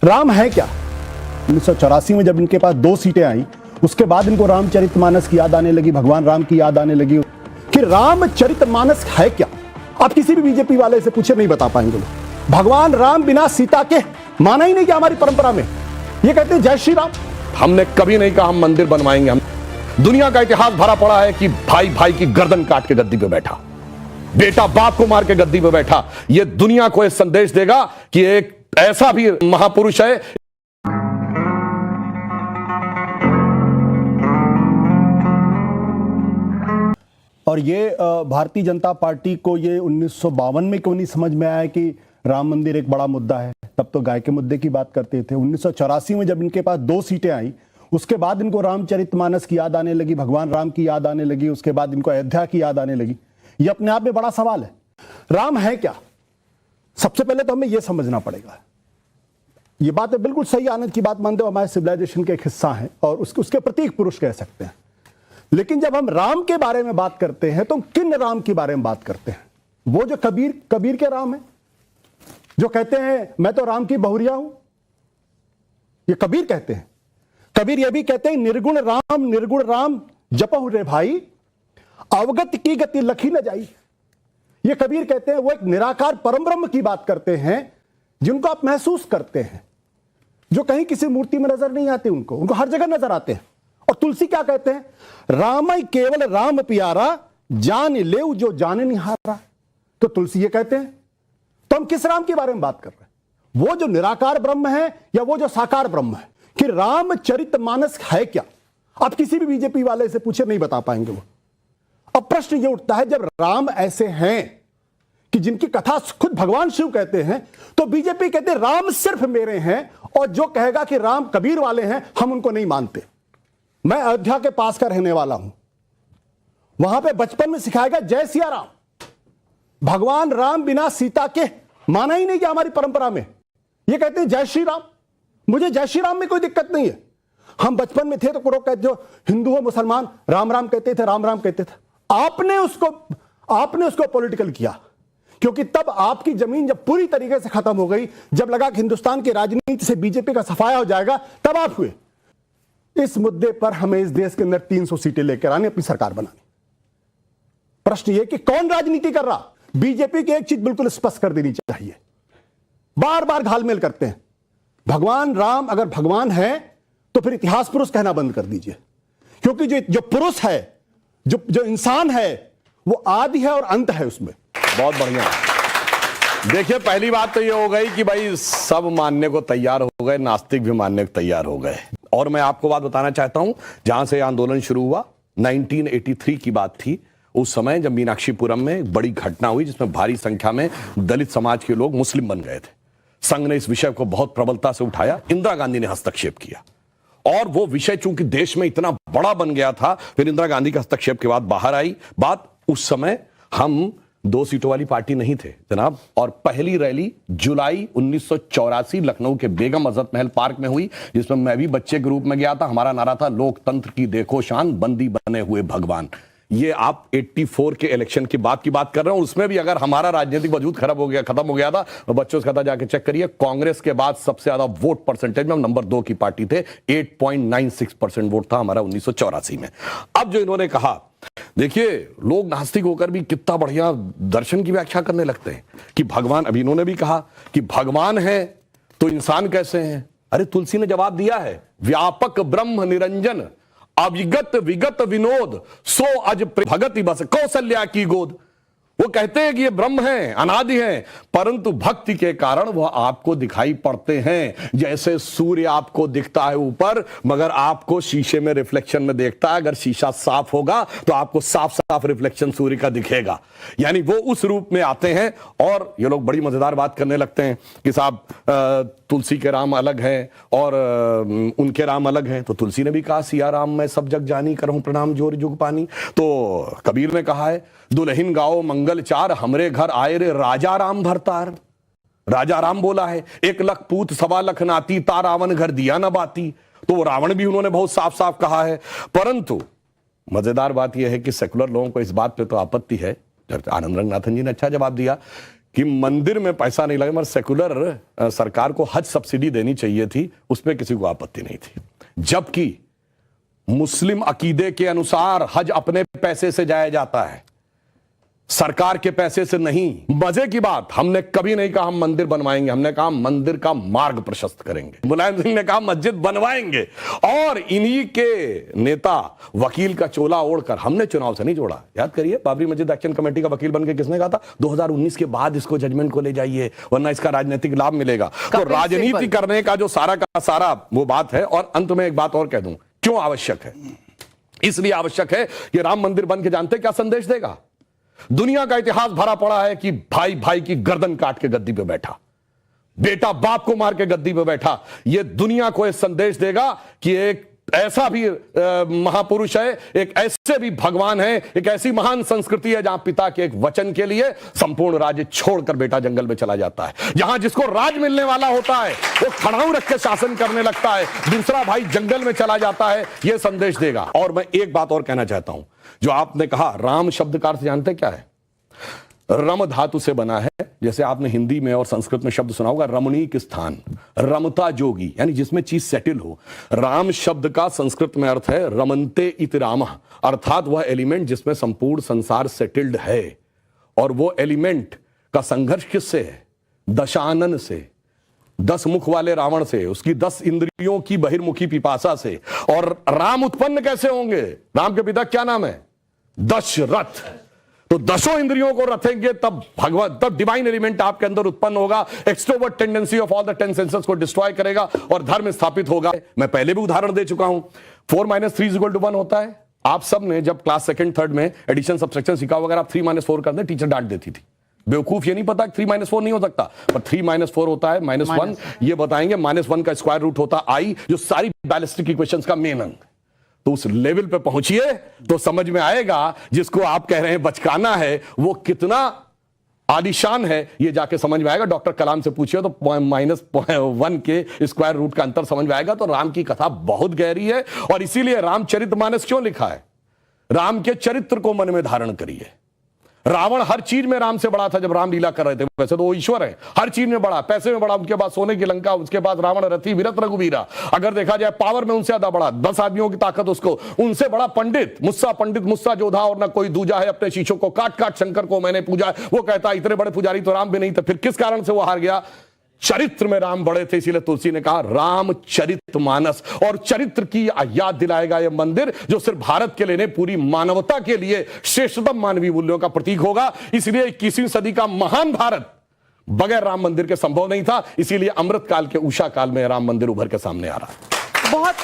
राम है क्या? 1984 में जब इनके पास 2 सीटें आई, उसके बाद इनको रामचरितमानस की याद आने लगी, भगवान राम की याद आने लगी कि रामचरितमानस है क्या। आप किसी भी बीजेपी वाले से पूछे नहीं बता पाएंगे लोग। भगवान राम बिना सीता के माना ही नहीं क्या हमारी परंपरा में। ये कहते हैं जय श्री राम। हमने कभी नहीं कहा हम मंदिर बनवाएंगे। हम दुनिया का इतिहास भरा पड़ा है कि भाई भाई की गर्दन काट के गद्दी पे बैठा, बेटा बाप को मार के गद्दी पे बैठा। ये दुनिया को एक संदेश देगा कि एक ऐसा भी महापुरुष है। और ये भारतीय जनता पार्टी को ये 1952 में क्यों नहीं समझ में आया कि राम मंदिर एक बड़ा मुद्दा है। तब तो गाय के मुद्दे की बात करते थे। 1984 में जब इनके पास 2 सीटें आई, उसके बाद इनको रामचरितमानस की याद आने लगी, भगवान राम की याद आने लगी, उसके बाद इनको अयोध्या की याद आने लगी। ये अपने आप में बड़ा सवाल है। राम है क्या? सबसे पहले तो हमें यह समझना पड़ेगा। ये बात है बिल्कुल सही, आनंद की बात मानते हो, हमारे सिविलाइजेशन के एक हिस्सा है और उसके प्रतीक पुरुष कह सकते हैं। लेकिन जब हम राम के बारे में बात करते हैं तो किन राम के बारे में बात करते हैं? वो जो कबीर के राम है, जो कहते हैं मैं तो राम की बहुरिया हूं, ये कबीर कहते हैं। कबीर ये भी कहते हैं निर्गुण राम जपहु रे भाई, अवगत की गति लखी न जाई। ये कबीर कहते हैं वो एक निराकार परमब्रह्म की बात करते हैं जिनको आप महसूस करते हैं, जो कहीं किसी मूर्ति में नजर नहीं आते, उनको हर जगह नजर आते हैं। और तुलसी क्या कहते हैं? रामई केवल राम प्यारा, जान लेव जो जाने निहारा। तो तुलसी ये कहते हैं। तो हम किस राम के बारे में बात कर रहे हैं? वो जो निराकार ब्रह्म है या वो जो साकार ब्रह्म है? कि रामचरितमानस है क्या? आप किसी भी बीजेपी वाले से पूछे नहीं बता पाएंगे वो। अब प्रश्न ये उठता है, जब राम ऐसे हैं कि जिनकी कथा खुद भगवान शिव कहते हैं, तो बीजेपी कहते हैं राम सिर्फ मेरे हैं, और जो कहेगा कि राम कबीर वाले हैं हम उनको नहीं मानते। मैं अयोध्या के पास का रहने वाला हूं, वहां पे बचपन में सिखाया गया जय सिया राम। भगवान राम बिना सीता के माना ही नहीं कि हमारी परंपरा में। ये कहते हैं जय श्री राम। मुझे जय श्री राम में कोई दिक्कत नहीं है। हम बचपन में थे तो लोग कहते हो, हिंदू हो मुसलमान राम राम कहते थे, राम राम कहते थे। आपने उसको पॉलिटिकल किया, क्योंकि तब आपकी जमीन जब पूरी तरीके से खत्म हो गई, जब लगा कि हिंदुस्तान की राजनीति से बीजेपी का सफाया हो जाएगा, तब आप हुए। इस मुद्दे पर हमें इस देश के अंदर 300 सीटें लेकर आनी, अपनी सरकार बनानी। प्रश्न यह कि कौन राजनीति कर रहा? बीजेपी की एक चीज बिल्कुल स्पष्ट कर देनी चाहिए, बार बार घालमेल करते हैं। भगवान राम अगर भगवान है तो फिर इतिहास पुरुष कहना बंद कर दीजिए, क्योंकि जो पुरुष है, जो इंसान है, वो आदि है और अंत है उसमें। बहुत बढ़िया। देखिए, पहली बात तो ये हो गई कि भाई सब मानने को तैयार हो गए, नास्तिक भी मानने को तैयार हो गए। और मैं आपको बात बताना चाहता हूं, जहां से आंदोलन शुरू हुआ 1983 की बात थी। उस समय जब मीनाक्षीपुरम में एक बड़ी घटना हुई जिसमें भारी संख्या में दलित समाज के लोग मुस्लिम बन गए थे। संघ ने इस विषय को बहुत प्रबलता से उठाया, इंदिरा गांधी ने हस्तक्षेप किया, और वो विषय चूंकि देश में इतना बड़ा बन गया था, फिर इंदिरा गांधी के हस्तक्षेप के बाद बाहर आई बात। उस समय हम 2 सीटों वाली पार्टी नहीं थे जनाब, और पहली रैली जुलाई 1984 लखनऊ के बेगम अजहत महल पार्क में हुई, जिसमें मैं भी बच्चे के रूप में गया था। हमारा नारा था लोकतंत्र की देखो शान, बंदी बने हुए भगवान। ये आप 84 के इलेक्शन की बात कर रहे हो। उसमें भी अगर हमारा राजनीतिक वजूद खत्म हो गया था, तो बच्चों से कहता जाके चेक करिए, कांग्रेस के बाद सबसे ज्यादा वोट परसेंटेज में हम नंबर 2 की पार्टी थे। 8.96% वोट था हमारा 1984 में। अब जो इन्होंने कहा, देखिए, लोग नास्तिक होकर भी कितना बढ़िया दर्शन की व्याख्या करने लगते हैं कि भगवान, अभी इन्होंने भी कहा कि भगवान है तो इंसान कैसे हैं। अरे तुलसी ने जवाब दिया है, व्यापक ब्रह्म निरंजन, अविगत विगत विनोद, सो अज भगति बस कौशल्या की गोद। वो कहते हैं कि ये ब्रह्म है, अनादि है, परंतु भक्ति के कारण वह आपको दिखाई पड़ते हैं। जैसे सूर्य आपको दिखता है ऊपर, मगर आपको शीशे में रिफ्लेक्शन में देखता है। अगर शीशा साफ होगा तो आपको साफ साफ रिफ्लेक्शन सूर्य का दिखेगा। यानी वो उस रूप में आते हैं। और ये लोग बड़ी मजेदार बात करने लगते हैं कि साहब तुलसी के राम अलग हैं और उनके राम अलग हैं। तो तुलसी ने भी कहा, सिया राम मैं सब जग जानी, करहूं प्रणाम जोर जुग पानी। तो कबीर ने कहा है, दुल्हिन गाओ मंगल चार, हमरे घर आए रे राजा राम भरतार। राजा राम बोला है, 1 लाख पूत 1.25 लाख नाती, ता रावण घर दिया न बाती। तो वो रावण भी उन्होंने बहुत साफ साफ कहा है। परंतु मजेदार बात यह है कि सेकुलर लोगों को इस बात पे तो आपत्ति है, आनंद रंगनाथन जी ने अच्छा जवाब दिया कि मंदिर में पैसा नहीं लगे, मगर सेकुलर सरकार को हज सब्सिडी देनी चाहिए थी, उस पर किसी को आपत्ति नहीं थी। जबकि मुस्लिम अकीदे के अनुसार हज अपने पैसे से जाया जाता है, सरकार के पैसे से नहीं। मजे की बात, हमने कभी नहीं कहा हम मंदिर बनवाएंगे, हमने कहा मंदिर का मार्ग प्रशस्त करेंगे। मुलायम सिंह ने कहा मस्जिद बनवाएंगे, और इन्हीं के नेता वकील का चोला ओढ़कर, हमने चुनाव से नहीं जोड़ा। याद करिए, बाबरी मस्जिद एक्शन कमेटी का वकील बनकर किसने कहा था 2019 के बाद इसको जजमेंट को ले जाइए, वरना इसका राजनीतिक लाभ मिलेगा। तो राजनीति करने का जो सारा का सारा वो बात है। और अंत में एक बात और कह दूं, क्यों आवश्यक है? इसलिए आवश्यक है कि राम मंदिर बन के जानते क्या संदेश देगा? दुनिया का इतिहास भरा पड़ा है कि भाई भाई की गर्दन काट के गद्दी पे बैठा, बेटा बाप को मार के गद्दी पे बैठा। यह दुनिया को एक संदेश देगा कि एक ऐसा भी महापुरुष है, एक ऐसे भी भगवान है, एक ऐसी महान संस्कृति है जहां पिता के एक वचन के लिए संपूर्ण राज्य छोड़कर बेटा जंगल में चला जाता है। जहां जिसको राज मिलने वाला होता है वो खड़ाऊ रख के शासन करने लगता है, दूसरा भाई जंगल में चला जाता है। यह संदेश देगा। और मैं एक बात और कहना चाहता हूं, जो आपने कहा राम शब्द का अर्थ जानते क्या है? रम धातु से बना है। जैसे आपने हिंदी में और संस्कृत में शब्द सुना होगा रमणीक स्थान, रमता जोगी, यानी जिसमें चीज सेटल हो। राम शब्द का संस्कृत में अर्थ है रमन्ते इति रामः, अर्थात वह एलिमेंट जिसमें संपूर्ण संसार सेटल्ड है। और वो एलिमेंट का संघर्ष किससे है? दशानन से, 10 मुख वाले रावण से, उसकी 10 इंद्रियों की बहिर्मुखी पिपासा से। और राम उत्पन्न कैसे होंगे? राम के पिता क्या नाम है? दशरथ। तो 10 इंद्रियों को रखेंगे तब भगवान, तब डिवाइन एलिमेंट आपके अंदर उत्पन्न होगा। Extrovert tendency of all the 10 senses को डिस्ट्रॉय करेगा और धर्म स्थापित होगा। मैं पहले भी उदाहरण दे चुका हूं, 4 - 3 = 1 होता है। आप सब ने जब क्लास 2nd 3rd में एडिशन सब्सट्रैक्शन सीखा, अगर आप 3 - 4 कर दें, टीचर डांट देती थी। बेवकूफ ये नहीं पता 3 - 4 नहीं हो सकता, पर 3 - 4 होता है -1। ये बताएंगे -1 का स्क्वायर रूट होता आई, जो सारी बैलिस्टिक इक्वेशंस का मेन अंग। तो उस लेवल पे पहुंचिए तो समझ में आएगा जिसको आप कह रहे हैं बचकाना है वो कितना आलीशान है, ये जाके समझ में आएगा। डॉक्टर कलाम से पूछिए तो -1 के स्क्वायर रूट का अंतर समझ में आएगा। तो राम की कथा बहुत गहरी है, और इसीलिए रामचरितमानस क्यों लिखा है? राम के चरित्र को मन में धारण करिए। रावण हर चीज में राम से बड़ा था जब राम लीला कर रहे थे। वैसे तो वो ईश्वर है, हर चीज में बड़ा, पैसे में बड़ा, उनके बाद सोने की लंका, उसके बाद रावण रथी वीरत रघुवीरा। अगर देखा जाए पावर में उनसे ज्यादा बड़ा, 10 आदमियों की ताकत उसको, उनसे बड़ा पंडित मुस्सा जोधा, और ना कोई दूजा है। अपने शीशों को काट काट शंकर को मैंने पूजा। वो कहता है इतने बड़े पुजारी तो राम भी नहीं थे। फिर किस कारण से वो हार गया? चरित्र में राम बड़े थे। इसीलिए तुलसी ने कहा रामचरितमानस। और चरित्र की याद दिलाएगा यह मंदिर, जो सिर्फ भारत के लिए नहीं, पूरी मानवता के लिए श्रेष्ठतम मानवीय मूल्यों का प्रतीक होगा। इसलिए 21वीं सदी का महान भारत बगैर राम मंदिर के संभव नहीं था। इसीलिए अमृत काल के उषा काल में राम मंदिर उभर के सामने आ रहा है। बहुत